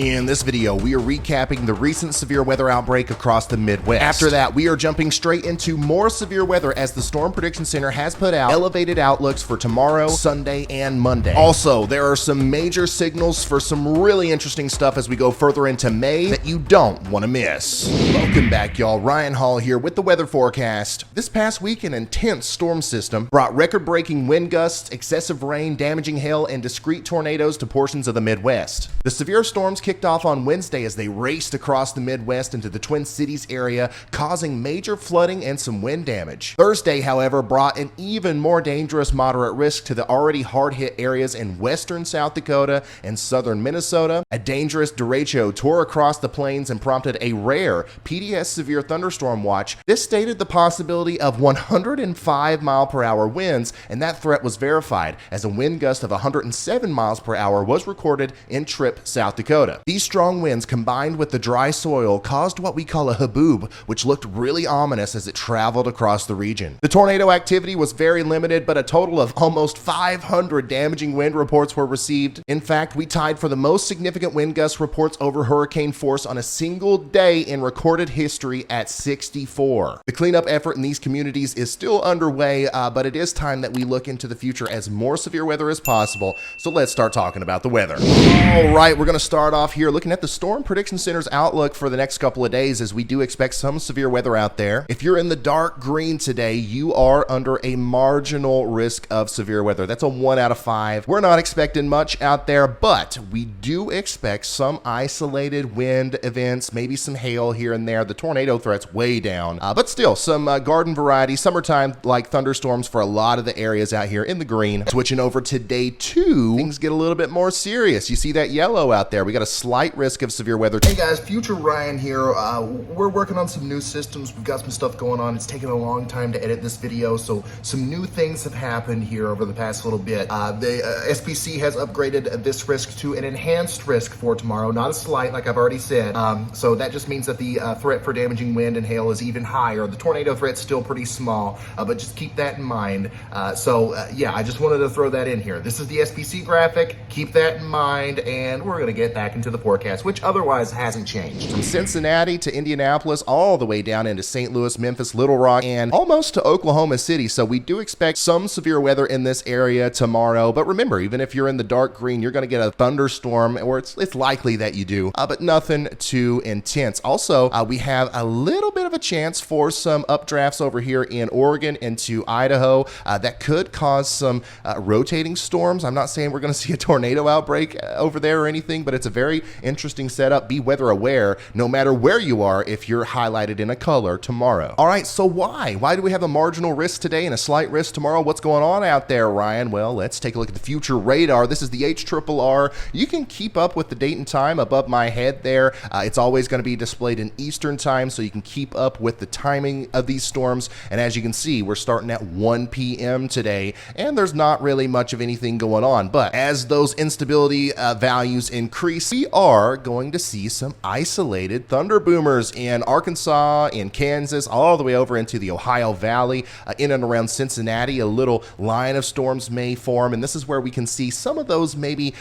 In this video, we are recapping the recent severe weather outbreak across the Midwest. After that, we are jumping straight into more severe weather as the Storm Prediction Center has put out elevated outlooks for tomorrow, Sunday, and Monday. Also, there are some major signals for some really interesting stuff as we go further into May that you don't want to miss. Welcome back, y'all. Ryan Hall here with the weather forecast. This past week, an intense storm system brought record-breaking wind gusts, excessive rain, damaging hail, and discrete tornadoes to portions of the Midwest. The severe storms kicked off on Wednesday as they raced across the Midwest into the Twin Cities area, causing major flooding and some wind damage. Thursday, however, brought an even more dangerous moderate risk to the already hard-hit areas in western South Dakota and southern Minnesota. A dangerous derecho tore across the plains and prompted a rare PDS severe thunderstorm watch. This stated the possibility of 105 mile per hour winds, and that threat was verified as a wind gust of 107 miles per hour was recorded in Tripp, South Dakota. These strong winds combined with the dry soil caused what we call a haboob, which looked really ominous as it traveled across the region. The tornado activity was very limited, but a total of almost 500 damaging wind reports were received. In fact, we tied for the most significant wind gust reports over hurricane force on a single day in recorded history at 64. The cleanup effort in these communities is still underway, but it is time that we look into the future as more severe weather is possible. So let's start talking about the weather. All right, we're going to start off here looking at the Storm Prediction Center's outlook for the next couple of days, as we do expect some severe weather out there. If you're in the dark green today, you are under a marginal risk of severe weather. That's a 1 out of 5. We're not expecting much out there, but we do expect some isolated wind events, maybe some hail here and there. The tornado threat's way down, but still some garden variety, summertime like thunderstorms for a lot of the areas out here in the green. Switching over to day 2, things get a little bit more serious. You see that yellow out there. We got a slight risk of severe weather. Hey guys, Future Ryan here. We're working on some new systems. We've got some stuff going on. It's taken a long time to edit this video, so some new things have happened here over the past little bit. The SPC has upgraded this risk to an enhanced risk for tomorrow, not a slight, like I've already said. So that just means that the threat for damaging wind and hail is even higher. The tornado threat's still pretty small, but just keep that in mind. Yeah, I just wanted to throw that in here. This is the SPC graphic. Keep that in mind, and we're going to get back into the forecast, which otherwise hasn't changed. From Cincinnati to Indianapolis, all the way down into St. Louis, Memphis, Little Rock, and almost to Oklahoma City. So we do expect some severe weather in this area tomorrow. But remember, even if you're in the dark green, you're going to get a thunderstorm, or it's likely that you do, but nothing too intense. Also, we have a little bit of a chance for some updrafts over here in Oregon into Idaho that could cause some rotating storms. I'm not saying we're going to see a tornado outbreak over there or anything, but it's a very interesting setup. Be weather aware no matter where you are if you're highlighted in a color tomorrow. All right, so why do we have a marginal risk today and a slight risk tomorrow? What's going on out there, Ryan? Well, let's take a look at the future radar. This is the HRRR. You can keep up with the date and time above my head there. It's always going to be displayed in Eastern time, so you can keep up with the timing of these storms. And as you can see, we're starting at 1 p.m. today, and there's not really much of anything going on. But as those instability values increase, we are going to see some isolated thunder boomers in Arkansas, in Kansas, all the way over into the Ohio Valley, in and around Cincinnati. A little line of storms may form, and this is where we can see some of those maybe,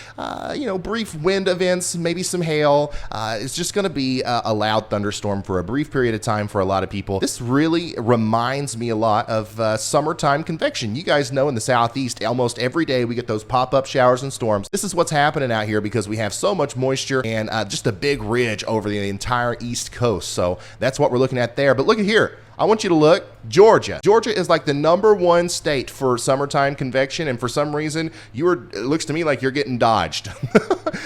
brief wind events, maybe some hail. It's just going to be a loud thunderstorm for a brief period of time for a lot of people. This really reminds me a lot of summertime convection. You guys know in the Southeast, almost every day we get those pop-up showers and storms. This is what's happening out here because we have so much moisture and just a big ridge over the entire East Coast. So that's what we're looking at there. But look at here. I want you to look. Georgia. Georgia is like the #1 state for summertime convection, and for some reason, it looks to me like you're getting dodged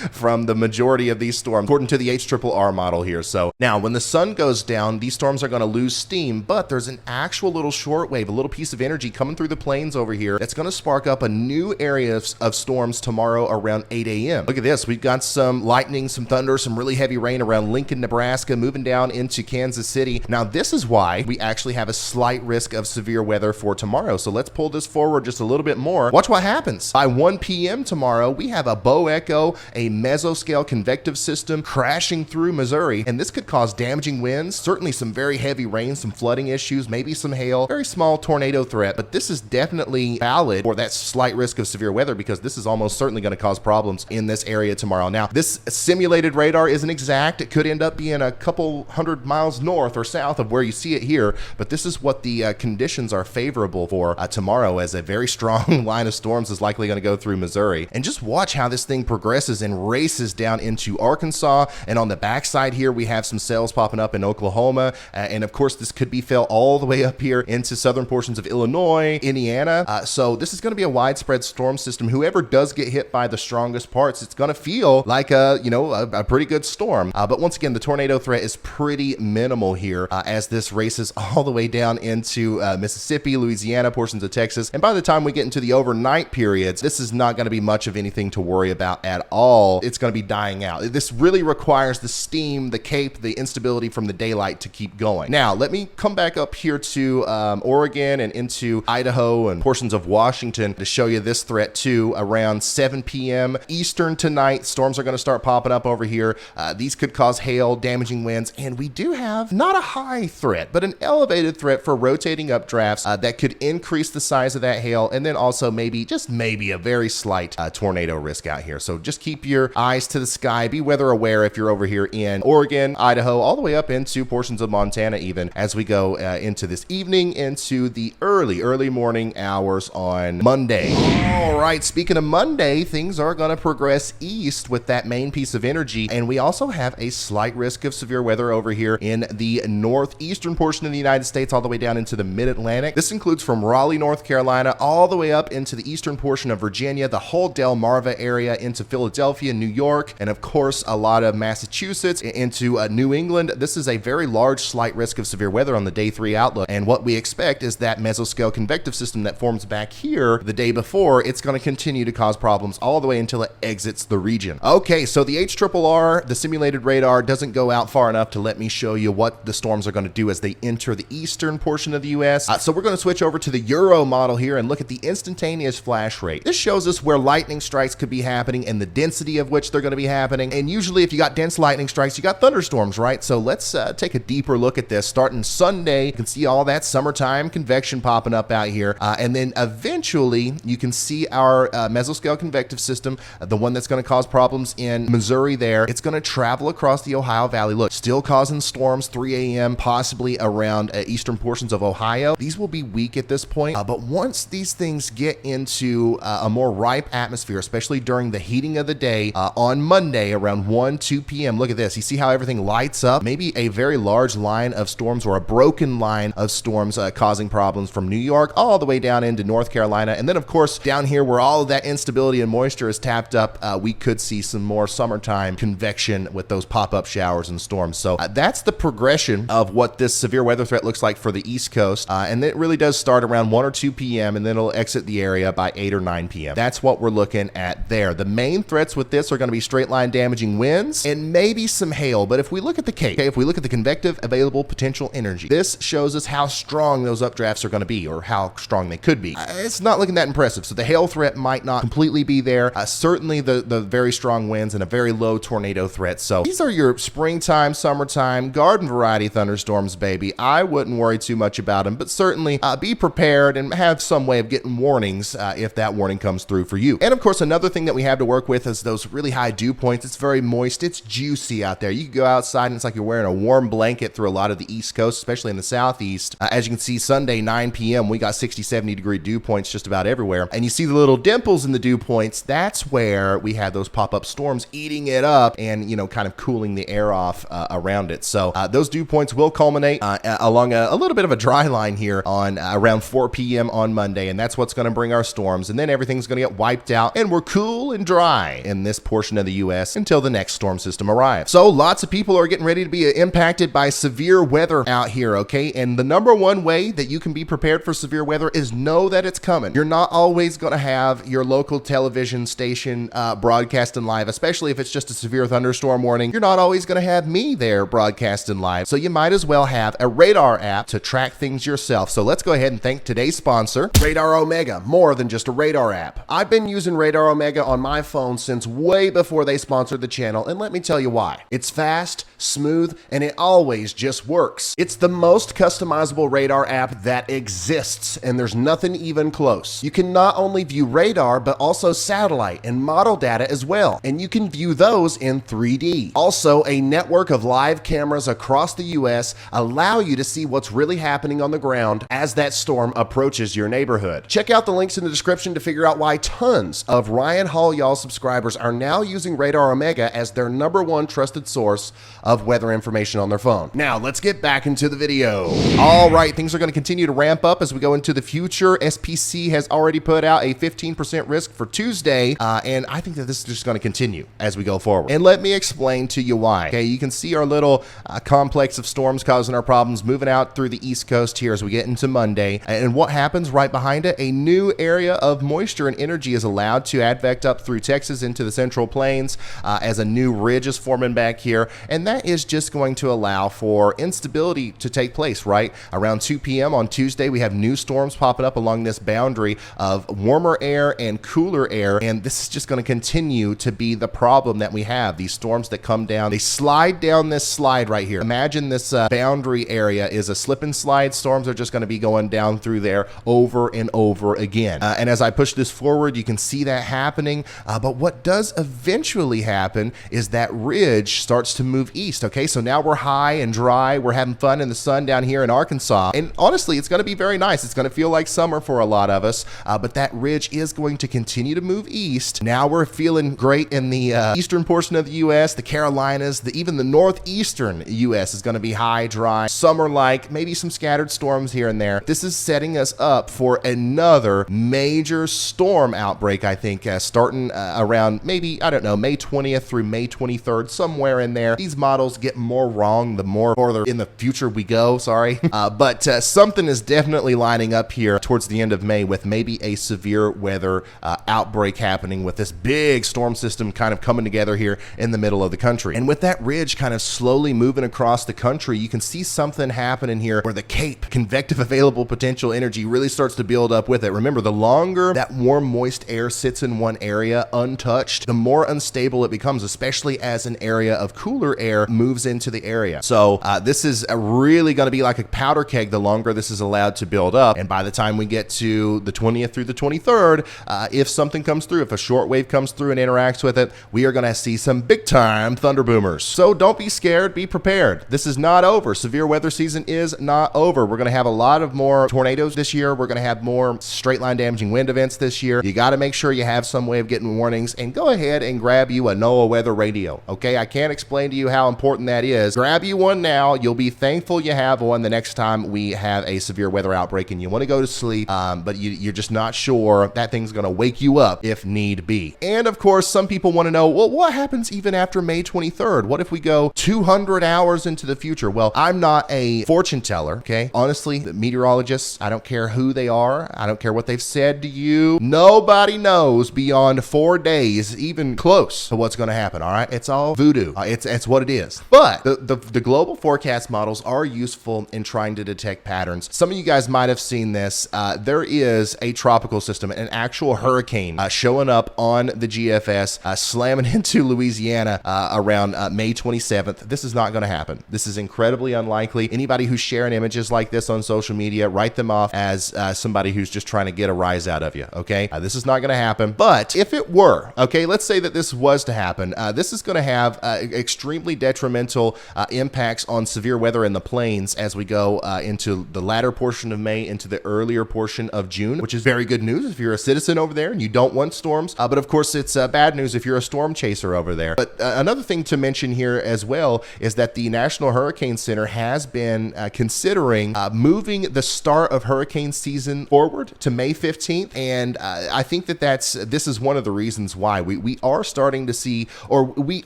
from the majority of these storms, according to the HRRR model here. So now, when the sun goes down, these storms are going to lose steam, but there's an actual little shortwave, a little piece of energy coming through the plains over here that's going to spark up a new area of storms tomorrow around 8 a.m. Look at this. We've got some lightning, some thunder, some really heavy rain around Lincoln, Nebraska, moving down into Kansas City. Now, this is why we actually have a slight slight risk of severe weather for tomorrow. So let's pull this forward just a little bit more. Watch what happens. By 1 p.m. tomorrow, we have a bow echo, a mesoscale convective system crashing through Missouri, and this could cause damaging winds, certainly some very heavy rain, some flooding issues, maybe some hail, very small tornado threat, but this is definitely valid for that slight risk of severe weather because this is almost certainly going to cause problems in this area tomorrow. Now, this simulated radar isn't exact. It could end up being a couple hundred miles north or south of where you see it here, but this is what the conditions are favorable for tomorrow, as a very strong line of storms is likely going to go through Missouri. And just watch how this thing progresses and races down into Arkansas, and on the backside here we have some cells popping up in Oklahoma, and of course this could be felt all the way up here into southern portions of Illinois, Indiana. So this is going to be a widespread storm system. Whoever does get hit by the strongest parts, it's going to feel like a pretty good storm. But once again, the tornado threat is pretty minimal here as this races all the way down into Mississippi, Louisiana, portions of Texas. And by the time we get into the overnight periods, this is not going to be much of anything to worry about at all. It's going to be dying out. This really requires the steam, the cape, the instability from the daylight to keep going. Now, let me come back up here to Oregon and into Idaho and portions of Washington to show you this threat too. Around 7 p.m. Eastern tonight, storms are going to start popping up over here. These could cause hail, damaging winds, and we do have not a high threat, but an elevated threat for rotating updrafts that could increase the size of that hail, and then also maybe, just maybe, a very slight tornado risk out here. So just keep your eyes to the sky. Be weather aware if you're over here in Oregon, Idaho, all the way up into portions of Montana even, as we go into this evening, into the early morning hours on Monday. All right, speaking of Monday, things are going to progress east with that main piece of energy, and we also have a slight risk of severe weather over here in the northeastern portion of the United States, all the way down into the mid-Atlantic. This includes from Raleigh, North Carolina, all the way up into the eastern portion of Virginia, the whole Delmarva area, into Philadelphia, New York, and of course a lot of Massachusetts, into New England. This is a very large slight risk of severe weather on the day 3 outlook, and what we expect is that mesoscale convective system that forms back here the day before, it's going to continue to cause problems all the way until it exits the region. Okay, so the HRRR, the simulated radar, doesn't go out far enough to let me show you what the storms are going to do as they enter the eastern portion of the U.S. So we're going to switch over to the Euro model here and look at the instantaneous flash rate. This shows us where lightning strikes could be happening and the density of which they're going to be happening. And usually if you got dense lightning strikes, you got thunderstorms, right? So let's take a deeper look at this. Starting Sunday, you can see all that summertime convection popping up out here. And then eventually you can see our mesoscale convective system, the one that's going to cause problems in Missouri there. It's going to travel across the Ohio Valley. Look, still causing storms 3 a.m., possibly around eastern portions of Ohio. These will be weak at this point. But once these things get into a more ripe atmosphere, especially during the heating of the day on Monday around 2 p.m., look at this. You see how everything lights up? Maybe a very large line of storms or a broken line of storms causing problems from New York all the way down into North Carolina. And then, of course, down here where all of that instability and moisture is tapped up, we could see some more summertime convection with those pop-up showers and storms. So that's the progression of what this severe weather threat looks like for the East Coast. And it really does start around 1 or 2 p.m. and then it'll exit the area by 8 or 9 p.m. That's what we're looking at there. The main threats with this are going to be straight line damaging winds and maybe some hail. But if we look at the CAPE, if we look at the convective available potential energy, this shows us how strong those updrafts are going to be, or how strong they could be. It's not looking that impressive. So the hail threat might not completely be there. Certainly the very strong winds and a very low tornado threat. So these are your springtime, summertime, garden variety thunderstorms, baby. I wouldn't worry too much about them, but certainly be prepared and have some way of getting warnings if that warning comes through for you. And of course, another thing that we have to work with is those really high dew points. It's very moist. It's juicy out there. You can go outside and it's like you're wearing a warm blanket through a lot of the East Coast, especially in the Southeast. As you can see, Sunday, 9 p.m., we got 60, 70 degree dew points just about everywhere. And you see the little dimples in the dew points. That's where we have those pop-up storms eating it up and, kind of cooling the air off around it. So those dew points will culminate along a little bit of a dry line here on around 4 p.m. on Monday. And that's what's going to bring our storms. And then everything's going to get wiped out and we're cool and dry in this portion of the U.S. until the next storm system arrives. So lots of people are getting ready to be impacted by severe weather out here, okay? And the number one way that you can be prepared for severe weather is know that it's coming. You're not always going to have your local television station broadcasting live, especially if it's just a severe thunderstorm warning. You're not always going to have me there broadcasting live. So you might as well have a radar app to track things yourself. So let's go ahead and thank today's sponsor, Radar Omega, more than just a radar app. I've been using Radar Omega on my phone since way before they sponsored the channel, and let me tell you why. It's fast, smooth, and it always just works. It's the most customizable radar app that exists, and there's nothing even close. You can not only view radar, but also satellite and model data as well, and you can view those in 3D. Also, a network of live cameras across the US allow you to see what's really happening on the ground as that storm approaches your neighborhood. Check out the links in the description to figure out why tons of Ryan Hall Y'all subscribers are now using Radar Omega as their #1 trusted source of weather information on their phone. Now, let's get back into the video. All right, things are going to continue to ramp up as we go into the future. SPC has already put out a 15% risk for Tuesday, and I think that this is just going to continue as we go forward. And let me explain to you why. Okay, you can see our little complex of storms causing our problems moving out through the East Coast here as we get into Monday. And what happens right behind it? A new area of moisture and energy is allowed to advect up through Texas into the Central Plains as a new ridge is forming back here. And that is just going to allow for instability to take place, right? Around 2 p.m. on Tuesday, we have new storms popping up along this boundary of warmer air and cooler air. And this is just going to continue to be the problem that we have. These storms that come down, they slide down this slide right here. Imagine this boundary area is a slip and slide. Storms are just going to be going down through there over and over again. And as I push this forward, you can see that happening. But what does eventually happen is that ridge starts to move east. Okay, so now we're high and dry. We're having fun in the sun down here in Arkansas. And honestly, it's going to be very nice. It's going to feel like summer for a lot of us. But that ridge is going to continue to move east. Now we're feeling great in the eastern portion of the U.S., the Carolinas, even the northeastern U.S. is going to be high, dry, summer-like, maybe some scattered storms here and there. This is setting us up for another major storm outbreak, I think, starting around maybe, I don't know, May 20th through May 23rd, somewhere in there. These models get more wrong the more further in the future we go, sorry. But something is definitely lining up here towards the end of May with maybe a severe weather outbreak happening with this big storm system kind of coming together here in the middle of the country. And with that ridge kind of slowly moving across the country, you can see something happening here where the CAPE, convective available potential energy, really starts to build up with it. Remember, the longer that warm, moist air sits in one area untouched, the more unstable it becomes, especially as an area of cooler air moves into the area. So this is really going to be like a powder keg the longer this is allowed to build up. And by the time we get to the 20th through the 23rd, if something comes through, if a short wave comes through and interacts with it, we are going to see some big time thunder boomers. So don't be scared, be prepared. This is not over. Severe weather season is not over. We're going to have a lot of more tornadoes this year. We're going to have more straight line damaging wind events this year. You got to make sure you have some way of getting warnings, and go ahead and grab you a NOAA weather radio. Okay, I can't explain to you how important that is. Grab you one now. You'll be thankful you have one the next time we have a severe weather outbreak and you want to go to sleep, but you're just not sure. That thing's going to wake you up if need be. And of course, some people want to know, well, what happens even after May 23rd? What if we go 200 hours into the future? Well, I'm not a fortune teller, okay? Honestly, the meteorologists, I don't care who they are. I don't care what they've said to you. Nobody knows beyond 4 days, even close to what's going to happen, all right? It's all voodoo. It's what it is. But the global forecast models are useful in trying to detect patterns. Some of you guys might have seen this. There is a tropical system, an actual hurricane showing up on the GFS, slamming into Louisiana around May 27th. This is not going to happen. This is incredibly unlikely. Anybody who's sharing images like this on social media, write them off as somebody who's just trying to get a rise out of you, okay? This is not going to happen. But if it were, okay, let's say that this was to happen, this is going to have extremely detrimental impacts on severe weather in the plains as we go into the latter portion of May, into the earlier portion of June, which is very good news if you're a citizen over there and you don't want storms. But of course, it's bad news if you're a storm chaser over there. But another thing to mention here as well is that the National Hurricane Center has been considering moving the start of hurricane season forward to May 15th. And I think that this is one of the reasons why we are starting to see, or we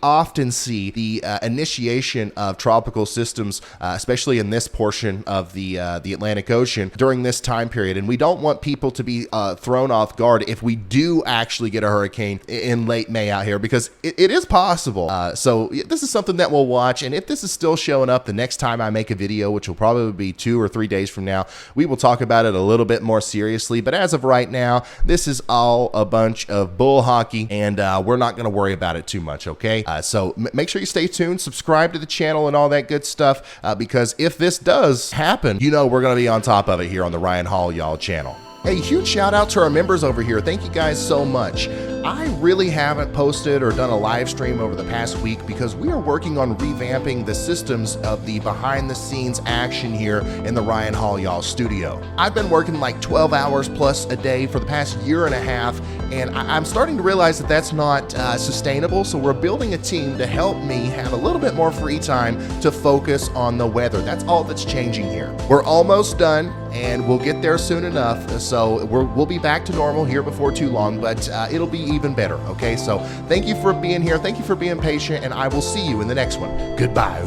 often see the initiation of tropical systems, especially in this portion of the Atlantic Ocean during this time period. And we don't want people to be thrown off guard if we do actually get a hurricane in late May out here, because it is possible. So this is something that we'll watch. And if this is still showing up the next time I make a video, which will probably be 2 or 3 days from now, we will talk about it a little bit more seriously. But as of right now, this is all a bunch of bull hockey, and we're not going to worry about it too much, okay? So make sure you stay tuned, subscribe to the channel and all that good stuff, because if this does happen, you know we're going to be on top of it here on the Ryan Hall Y'all channel. Hey, huge shout out to our members over here. Thank you guys so much. I really haven't posted or done a live stream over the past week because we are working on revamping the systems of the behind the scenes action here in the Ryan Hall Y'all studio. I've been working like 12 hours plus a day for the past year and a half, and I'm starting to realize that that's not sustainable. So we're building a team to help me have a little bit more free time to focus on the weather. That's all that's changing here. We're almost done, and we'll get there soon enough. So we'll be back to normal here before too long, but it'll be even better, okay? So thank you for being here. Thank you for being patient, and I will see you in the next one. Goodbye.